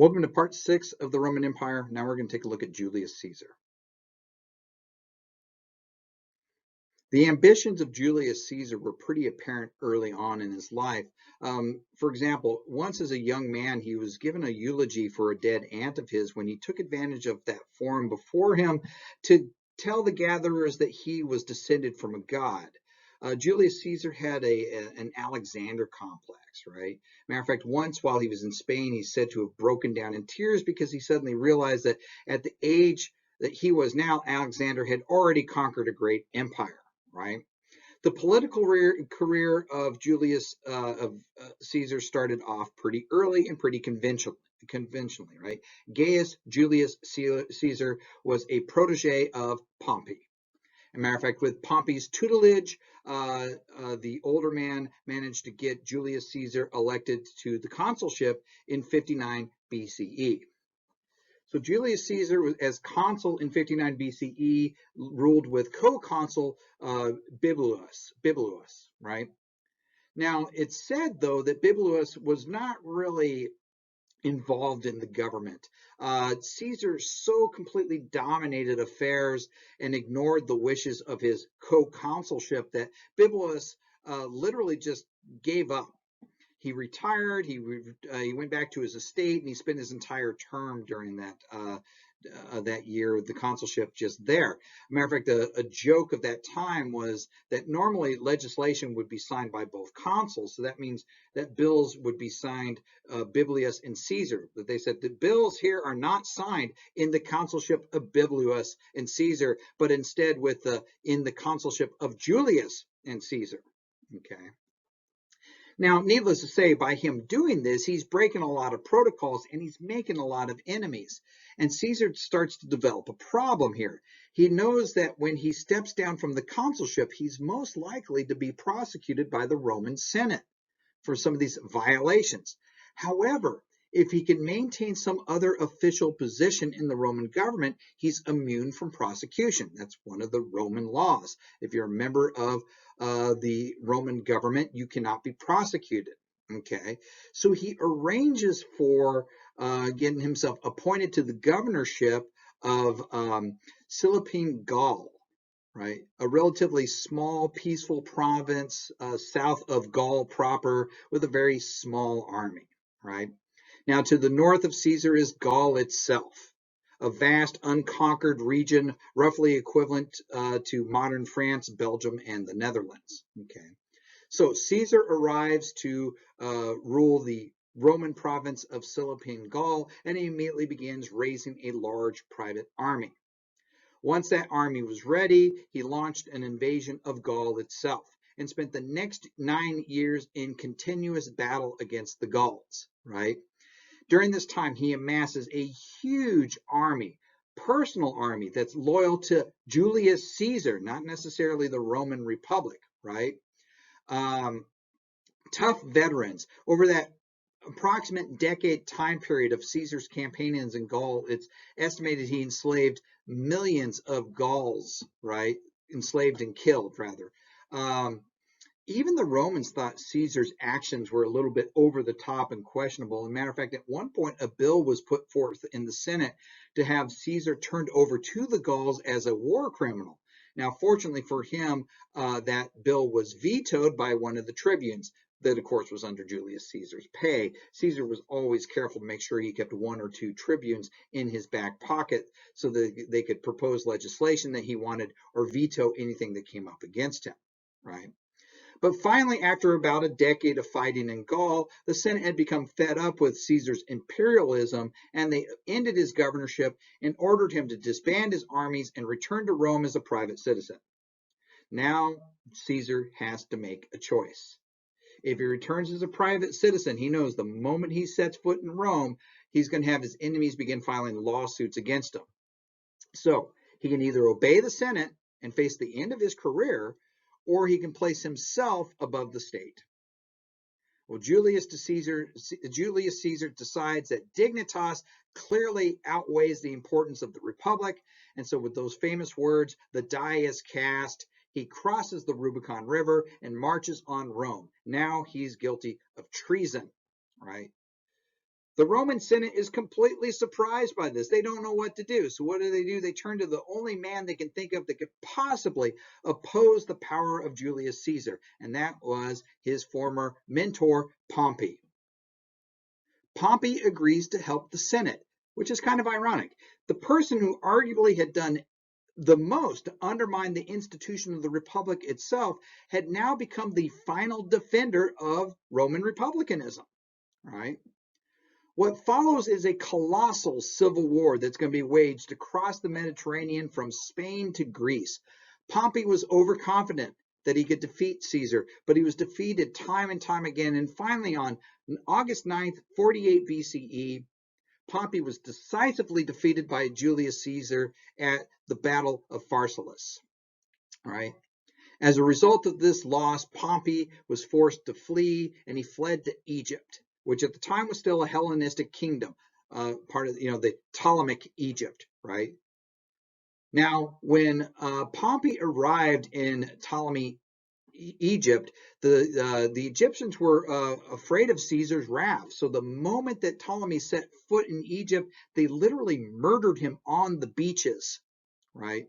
Welcome to part 6 of the Roman Empire. Now we're going to take a look at Julius Caesar. The ambitions of Julius Caesar were pretty apparent early on in his life. For example, once as a young man, he was given a eulogy for a dead aunt of his when he took advantage of that forum before him to tell the gatherers that he was descended from a god. Julius Caesar had an Alexander complex, right? Matter of fact, once while he was in Spain, he's said to have broken down in tears because he suddenly realized that at the age that he was now, Alexander had already conquered a great empire, right? The political career of Caesar started off pretty early and pretty conventionally, right? Gaius Julius Caesar was a protege of Pompey. As a matter of fact, with Pompey's tutelage, the older man managed to get Julius Caesar elected to the consulship in 59 BCE. So Julius Caesar, as consul in 59 BCE, ruled with co-consul Bibulus, right? Now, it's said, though, that Bibulus was not really involved in the government. Caesar so completely dominated affairs and ignored the wishes of his co-consulship that Bibulus literally just gave up. He retired, he went back to his estate, and he spent his entire term during that year of the consulship just there. Matter of fact, a joke of that time was that normally legislation would be signed by both consuls, so that means that bills would be signed Bibulus and Caesar. But they said the bills here are not signed in the consulship of Bibulus and Caesar, but instead in the consulship of Julius and Caesar. Okay. Now, needless to say, by him doing this, he's breaking a lot of protocols and he's making a lot of enemies. And Caesar starts to develop a problem here. He knows that when he steps down from the consulship, he's most likely to be prosecuted by the Roman Senate for some of these violations. However, if he can maintain some other official position in the Roman government, he's immune from prosecution. That's one of the Roman laws. If you're a member of the Roman government, you cannot be prosecuted. Okay, so he arranges for getting himself appointed to the governorship of Cisalpine Gaul, right? A relatively small, peaceful province south of Gaul proper with a very small army, right? Now, to the north of Caesar is Gaul itself, a vast unconquered region roughly equivalent to modern France, Belgium, and the Netherlands. Okay, so Caesar arrives to rule the Roman province of Cisalpine Gaul, and he immediately begins raising a large private army. Once that army was ready, he launched an invasion of Gaul itself and spent the next 9 years in continuous battle against the Gauls, right? During this time, he amasses a huge army, personal army that's loyal to Julius Caesar, not necessarily the Roman Republic, right? Tough veterans. Over that approximate decade time period of Caesar's campaigns in Gaul, it's estimated he enslaved millions of Gauls, right? Enslaved and killed, rather. Even the Romans thought Caesar's actions were a little bit over the top and questionable. As a matter of fact, at one point, a bill was put forth in the Senate to have Caesar turned over to the Gauls as a war criminal. Now, fortunately for him, that bill was vetoed by one of the tribunes. That, of course, was under Julius Caesar's pay. Caesar was always careful to make sure he kept 1 or 2 tribunes in his back pocket so that they could propose legislation that he wanted or veto anything that came up against him, right? But finally, after about a decade of fighting in Gaul, the Senate had become fed up with Caesar's imperialism, and they ended his governorship and ordered him to disband his armies and return to Rome as a private citizen. Now, Caesar has to make a choice. If he returns as a private citizen, he knows the moment he sets foot in Rome, he's going to have his enemies begin filing lawsuits against him. So he can either obey the Senate and face the end of his career, or he can place himself above the state. Well, Julius Caesar decides that dignitas clearly outweighs the importance of the republic, and so with those famous words, the die is cast, he crosses the Rubicon River and marches on Rome. Now he's guilty of treason, right? The Roman Senate is completely surprised by this. They don't know what to do. So what do? They turn to the only man they can think of that could possibly oppose the power of Julius Caesar, and that was his former mentor, Pompey. Pompey agrees to help the Senate, which is kind of ironic. The person who arguably had done the most to undermine the institution of the Republic itself had now become the final defender of Roman republicanism, right? What follows is a colossal civil war that's going to be waged across the Mediterranean from Spain to Greece. Pompey was overconfident that he could defeat Caesar, but he was defeated time and time again. And finally, on August 9th, 48 BCE, Pompey was decisively defeated by Julius Caesar at the Battle of Farceless. All right. As a result of this loss, Pompey was forced to flee, and he fled to Egypt, which at the time was still a Hellenistic kingdom, part of the Ptolemaic Egypt, right? Now, when Pompey arrived in Ptolemy, Egypt, the Egyptians were afraid of Caesar's wrath. So the moment that Ptolemy set foot in Egypt, they literally murdered him on the beaches, right?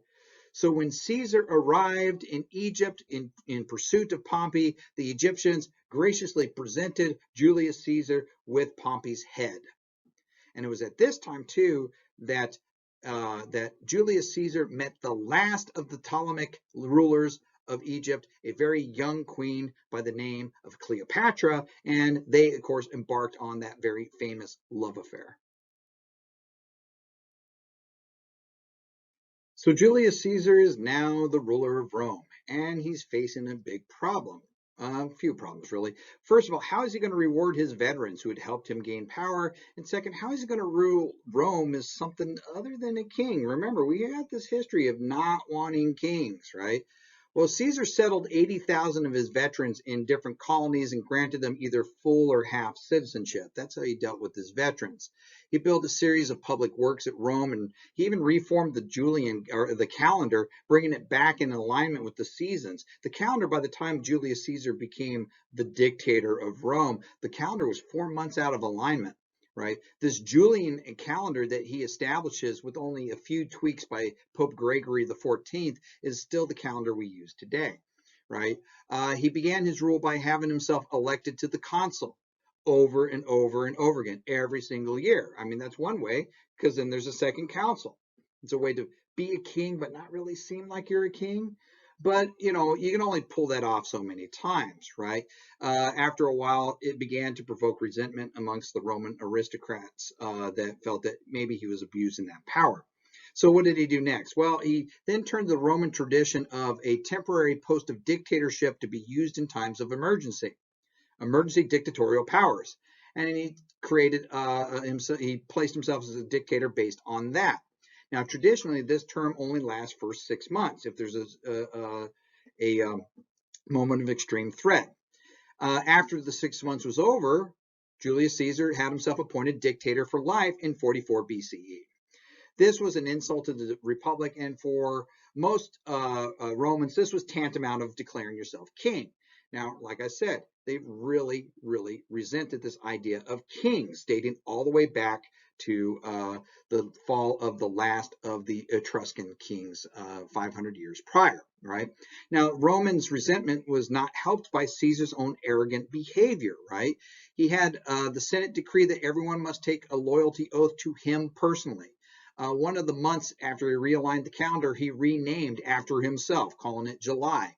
So when Caesar arrived in Egypt in pursuit of Pompey, the Egyptians graciously presented Julius Caesar with Pompey's head. And it was at this time, too, that Julius Caesar met the last of the Ptolemaic rulers of Egypt, a very young queen by the name of Cleopatra, and they, of course, embarked on that very famous love affair. So Julius Caesar is now the ruler of Rome, and he's facing a big problem. A few problems, really. First of all, how is he going to reward his veterans who had helped him gain power? And second, how is he going to rule Rome as something other than a king? Remember, we had this history of not wanting kings, right? Well, Caesar settled 80,000 of his veterans in different colonies and granted them either full or half citizenship. That's how he dealt with his veterans. He built a series of public works at Rome, and he even reformed the Julian or the calendar, bringing it back in alignment with the seasons. The calendar, by the time Julius Caesar became the dictator of Rome, the calendar was 4 months out of alignment. Right, this Julian calendar that he establishes with only a few tweaks by Pope Gregory the 14th is still the calendar we use today. Right, he began his rule by having himself elected to the consul over and over and over again every single year. I mean, that's one way, because then there's a second council. It's a way to be a king but not really seem like you're a king. But you can only pull that off so many times, right? After a while, it began to provoke resentment amongst the Roman aristocrats that felt that maybe he was abusing that power. So what did he do next? Well, he then turned the Roman tradition of a temporary post of dictatorship to be used in times of emergency dictatorial powers. And he created he placed himself as a dictator based on that. Now, traditionally, this term only lasts for 6 months if there's a moment of extreme threat. After the 6 months was over, Julius Caesar had himself appointed dictator for life in 44 BCE. This was an insult to the Republic, and for most Romans, this was tantamount of declaring yourself king. Now, like I said, they really, really resented this idea of kings, dating all the way back to the fall of the last of the Etruscan kings 500 years prior, right? Now, Romans' resentment was not helped by Caesar's own arrogant behavior, right? He had the Senate decree that everyone must take a loyalty oath to him personally. One of the months after he realigned the calendar, he renamed after himself, calling it July.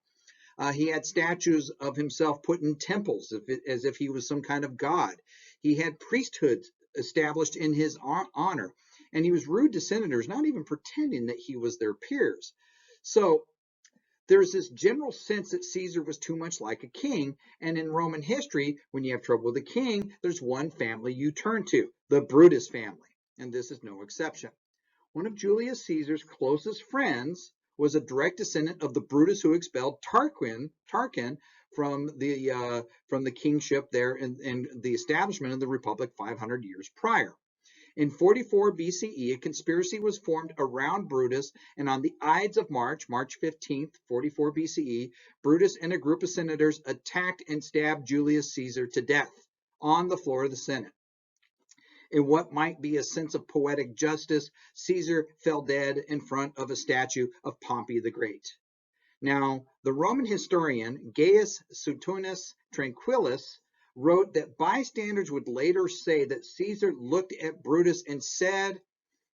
He had statues of himself put in temples as if he was some kind of god. He had priesthoods established in his honor, and he was rude to senators, not even pretending that he was their peers. So there's this general sense that Caesar was too much like a king, and in Roman history, when you have trouble with a king, there's one family you turn to, the Brutus family, and this is no exception. One of Julius Caesar's closest friends was a direct descendant of the Brutus who expelled Tarquin from the kingship there and the establishment of the Republic 500 years prior. In 44 BCE, a conspiracy was formed around Brutus, and on the Ides of March 15th, 44 BCE, Brutus and a group of senators attacked and stabbed Julius Caesar to death on the floor of the Senate. In what might be a sense of poetic justice, Caesar fell dead in front of a statue of Pompey the Great. Now, the Roman historian Gaius Suetonius Tranquillus wrote that bystanders would later say that Caesar looked at Brutus and said,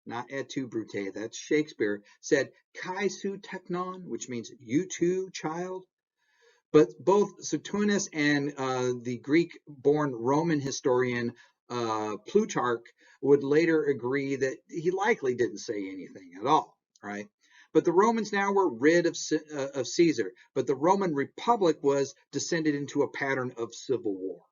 not et tu, Brute, that's Shakespeare, said, Kai su teknon, which means you too, child. But both Suetonius and the Greek-born Roman historian Plutarch would later agree that he likely didn't say anything at all, right? But the Romans now were rid of Caesar, but the Roman Republic was descended into a pattern of civil war.